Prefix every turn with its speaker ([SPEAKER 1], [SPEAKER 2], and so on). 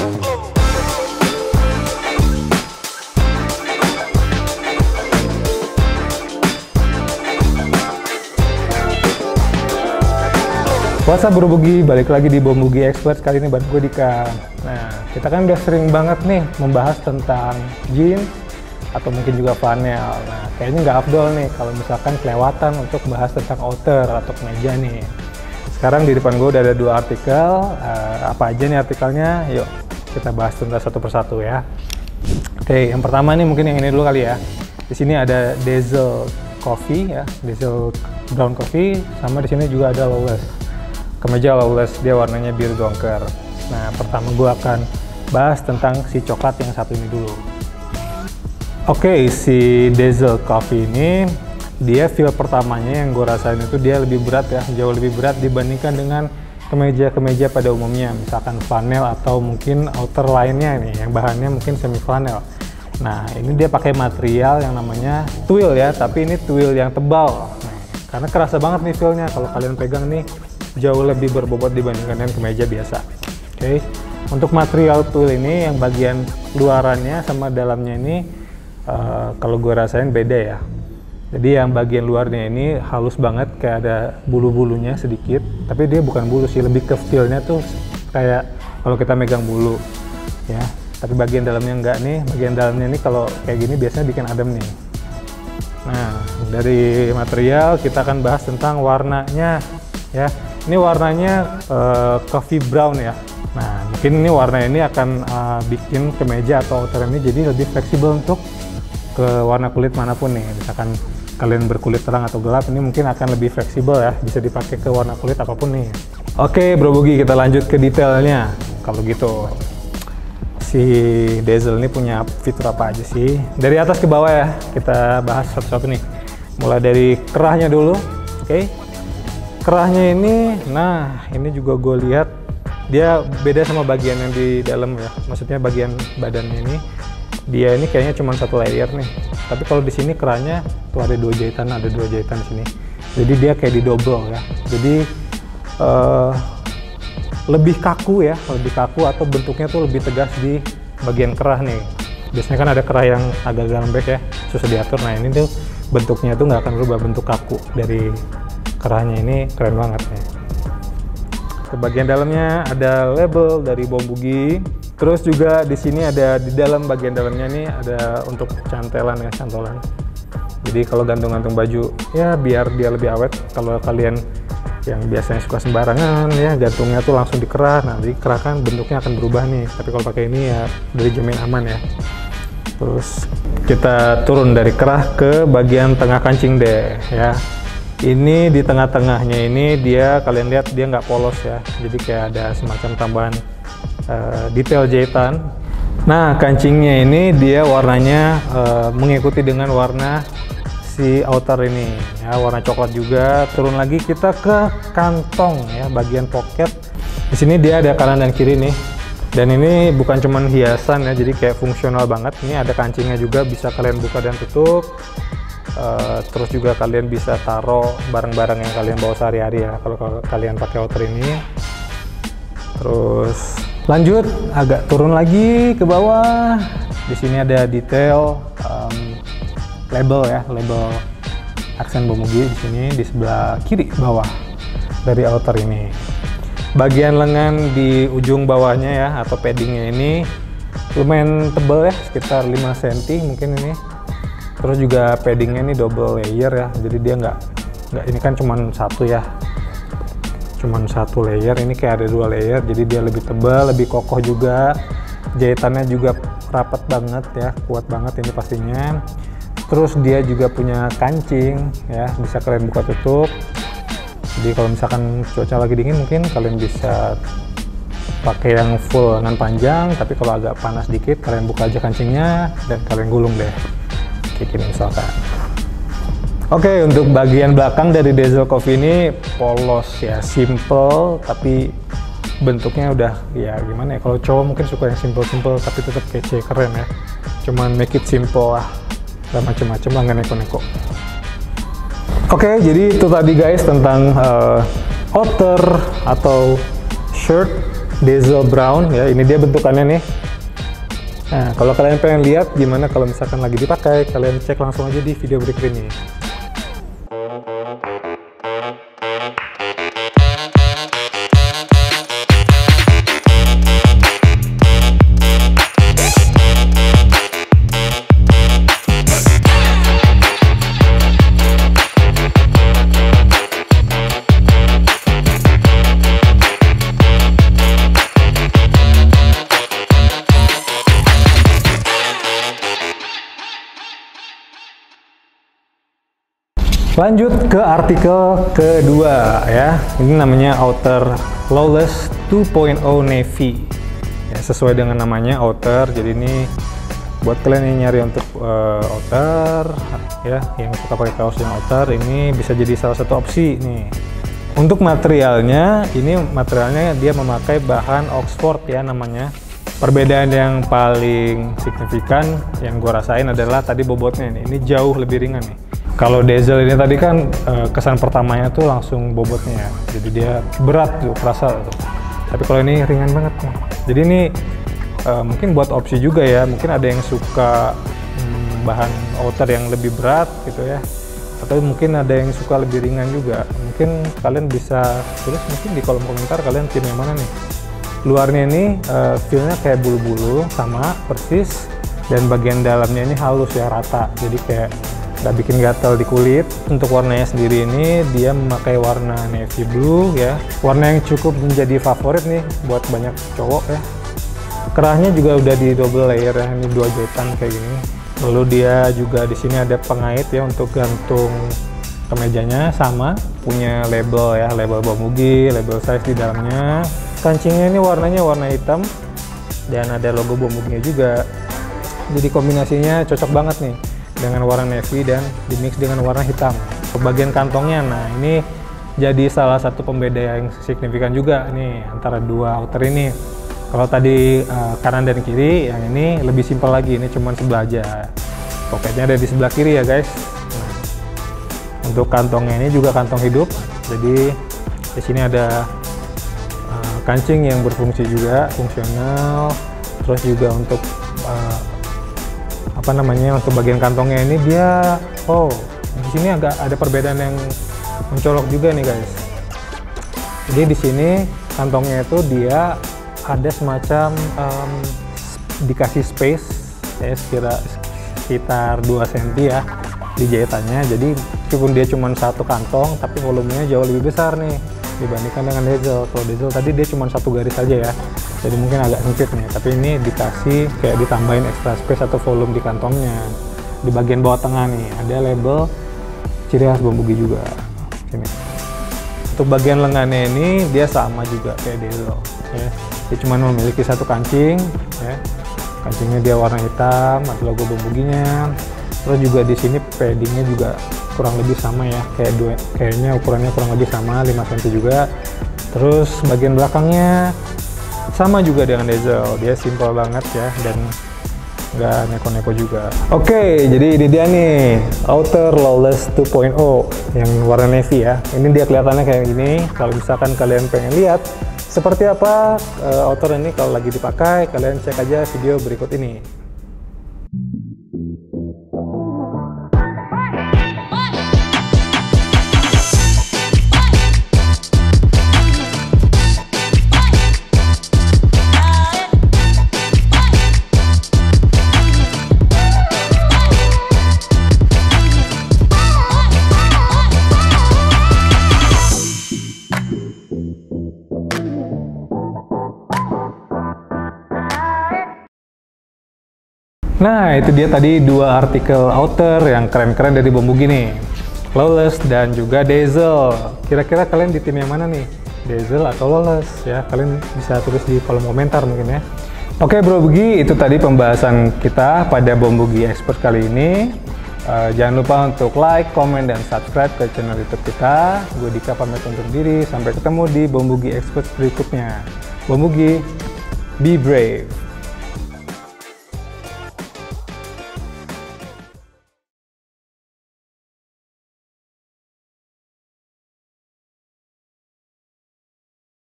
[SPEAKER 1] What's up Bro Bugi, balik lagi di Bom Bugi Expert. Kali ini bareng gue Dika. Nah, kita kan udah sering banget nih membahas tentang jeans atau mungkin juga flanel. Nah, kayaknya nggak afdol nih kalau misalkan kelewatan untuk bahas tentang outer atau kemeja nih. Sekarang di depan gue udah ada 2 artikel. Apa aja nih artikelnya? Yuk kita bahas tentang satu persatu ya. Oke, yang pertama nih mungkin yang ini dulu kali ya. Di sini ada Diesel Coffee ya, Diesel Brown Coffee, sama di sini juga ada Lawless. Kemeja Lawless, dia warnanya biru dongker. Nah, pertama gue akan bahas tentang si coklat yang satu ini dulu. Oke, si Diesel Coffee ini, dia feel pertamanya yang gue rasain itu dia lebih berat ya, jauh lebih berat dibandingkan dengan kemeja-kemeja pada umumnya, misalkan flanel atau mungkin outer lainnya nih, yang bahannya mungkin semi flanel. Nah, ini dia pakai material yang namanya twill ya, tapi ini twill yang tebal. Nah, karena kerasa banget nih feelnya kalau kalian pegang nih, jauh lebih berbobot dibandingkan dengan kemeja biasa. Oke, untuk material twill ini yang bagian luarannya sama dalamnya ini kalau gue rasain beda ya. Jadi yang bagian luarnya ini halus banget, kayak ada bulu-bulunya sedikit, tapi dia bukan bulu sih, lebih ke feelnya tuh kayak kalau kita megang bulu ya. Tapi bagian dalamnya enggak nih, bagian dalamnya ini kalau kayak gini biasanya bikin adem nih. Nah, dari material kita akan bahas tentang warnanya ya. Ini warnanya coffee brown ya. Nah, mungkin ini warna ini akan bikin kemeja atau outer ini jadi lebih fleksibel untuk ke warna kulit manapun nih. Misalkan kalian berkulit terang atau gelap, ini mungkin akan lebih fleksibel ya, bisa dipakai ke warna kulit apapun nih. Oke Bro Bugi, kita lanjut ke detailnya. Kalau gitu, si Diesel ini punya fitur apa aja sih? Dari atas ke bawah ya, kita bahas satu-satu nih. Mulai dari kerahnya dulu, oke? Kerahnya ini, nah ini juga gue lihat dia beda sama bagian yang di dalam ya. Maksudnya bagian badannya ini, dia ini kayaknya cuma 1 layer nih. Tapi kalau di sini kerahnya tuh ada 2 jahitan, ada 2 jahitan di sini. Jadi dia kayak didobel ya. Jadi lebih kaku ya, lebih kaku atau bentuknya tuh lebih tegas di bagian kerah nih. Biasanya kan ada kerah yang agak lembek ya, susah diatur. Nah ini tuh bentuknya tuh nggak akan berubah, bentuk kaku dari kerahnya ini keren banget nih. Ke bagian dalamnya ada label dari Bom Bugi. Terus juga di sini ada di dalam bagian dalamnya ini ada untuk cantelan ya, cantolan. Jadi kalau gantung-gantung baju ya biar dia lebih awet. Kalau kalian yang biasanya suka sembarangan ya gantungnya tuh langsung dikerah. Nah, jadi kerah kan bentuknya akan berubah nih. Tapi kalau pakai ini ya dari jamin aman ya. Terus kita turun dari kerah ke bagian tengah kancing deh ya. Ini di tengah-tengahnya ini dia, kalian lihat dia nggak polos ya, jadi kayak ada semacam tambahan detail jahitan. Nah, kancingnya ini dia warnanya mengikuti dengan warna si outer ini ya, warna coklat juga. Turun lagi kita ke kantong ya, bagian pocket. Di sini dia ada kanan dan kiri nih, dan ini bukan cuman hiasan ya, jadi kayak fungsional banget. Ini ada kancingnya juga, bisa kalian buka dan tutup. Terus juga kalian bisa taruh barang-barang yang kalian bawa sehari-hari ya kalau kalian pakai outer ini. Terus lanjut agak turun lagi ke bawah. Di sini ada detail label ya, label aksen Bom Bugi di sini di sebelah kiri bawah dari outer ini. Bagian lengan di ujung bawahnya ya atau paddingnya ini lumayan tebal ya, sekitar 5 cm mungkin ini. Terus juga paddingnya ini double layer ya, jadi dia nggak ini kan cuman satu ya, cuman 1 layer. Ini kayak ada 2 layer, jadi dia lebih tebal, lebih kokoh juga. Jahitannya juga rapat banget ya, kuat banget ini pastinya. Terus dia juga punya kancing ya, bisa kalian buka tutup. Jadi kalau misalkan cuaca lagi dingin mungkin kalian bisa pakai yang full lengan panjang, tapi kalau agak panas dikit kalian buka aja kancingnya dan kalian gulung deh. Kayak gini misalkan. Oke, untuk bagian belakang dari Diesel Coffee ini polos ya, simple tapi bentuknya udah ya gimana ya, kalau cowok mungkin suka yang simple tapi tetap kece, keren ya. Cuman make it simple lah, gak macem-macem lah, gak neko-neko. Oke, jadi itu tadi guys tentang outer atau shirt diesel brown ya. Ini dia bentukannya nih. Nah, kalau kalian pengen lihat gimana kalau misalkan lagi dipakai, kalian cek langsung aja di video berikut ini. Lanjut ke artikel kedua ya. Ini namanya Outer Lawless 2.0 Navy. Ya, sesuai dengan namanya Outer. Jadi ini buat kalian yang nyari untuk outer ya, yang suka pakai kaos yang outer, ini bisa jadi salah satu opsi nih. Untuk materialnya, ini materialnya dia memakai bahan Oxford ya namanya. Perbedaan yang paling signifikan yang gue rasain adalah tadi bobotnya ini jauh lebih ringan nih. Kalau diesel ini tadi kan kesan pertamanya tuh langsung bobotnya, jadi dia berat tuh kerasa tuh. Tapi kalau ini ringan banget nih. Jadi ini mungkin buat opsi juga ya. Mungkin ada yang suka bahan outer yang lebih berat gitu ya. Atau mungkin ada yang suka lebih ringan juga. Mungkin kalian bisa tulis mungkin di kolom komentar kalian tim yang mana nih. Luarnya ini feelnya kayak bulu-bulu sama persis, dan bagian dalamnya ini halus ya, rata. Jadi kayak nggak bikin gatal di kulit. Untuk warnanya sendiri ini dia memakai warna navy blue ya, warna yang cukup menjadi favorit nih buat banyak cowok ya. Kerahnya juga udah di double layer ya, ini 2 jahitan kayak gini. Lalu dia juga di sini ada pengait ya untuk gantung kemejanya, sama punya label ya, label Bomugi, label size di dalamnya. Kancingnya ini warnanya warna hitam dan ada logo Bomuginya juga. Jadi kombinasinya cocok banget nih dengan warna navy dan dimix dengan warna hitam. Bagian kantongnya, nah ini jadi salah satu pembeda yang signifikan juga nih antara dua outer ini. Kalau tadi kanan dan kiri, yang ini lebih simpel lagi, ini cuma sebelah aja. Poketnya ada di sebelah kiri ya guys. Nah, untuk kantongnya ini juga kantong hidup, jadi di sini ada kancing yang berfungsi juga, fungsional. Terus juga untuk untuk bagian kantongnya ini dia di sini agak ada perbedaan yang mencolok juga nih guys. Jadi di sini kantongnya itu dia ada semacam dikasih space ya, sekitar 2 cm ya di jahitannya. Jadi meskipun dia cuma satu kantong, tapi volumenya jauh lebih besar nih dibandingkan dengan diesel. Kalau diesel tadi dia cuma 1 garis saja ya, jadi mungkin agak sempit nih, tapi ini dikasih kayak ditambahin extra space atau volume di kantongnya. Di bagian bawah tengah nih ada label ciri khas Bomugi juga sini. Untuk bagian lengannya ini dia sama juga kayak diesel ya, dia cuma memiliki 1 kancing ya. Kancingnya dia warna hitam, ada logo Bomuginya. Terus juga di sini paddingnya juga kurang lebih sama ya, kayaknya ukurannya kurang lebih sama, 5 cm juga. Terus bagian belakangnya sama juga dengan diesel, dia simple banget ya dan nggak neko-neko juga. Oke, jadi ini dia nih Outer Lawless 2.0 yang warna navy ya. Ini dia kelihatannya kayak gini. Kalau misalkan kalian pengen lihat seperti apa outer ini kalau lagi dipakai, kalian cek aja video berikut ini. Nah, itu dia tadi 2 artikel outer yang keren-keren dari Bomugi nih. Lawless dan juga diesel. Kira-kira kalian di tim yang mana nih? Diesel atau Lawless ya? Kalian bisa tulis di kolom komentar mungkin ya. Oke Bro Bugi, itu tadi pembahasan kita pada Bomugi Expert kali ini. Jangan lupa untuk like, komen, dan subscribe ke channel YouTube kita. Gue Dika pamit undur diri. Sampai ketemu di Bomugi Expert berikutnya. Bomugi, be brave.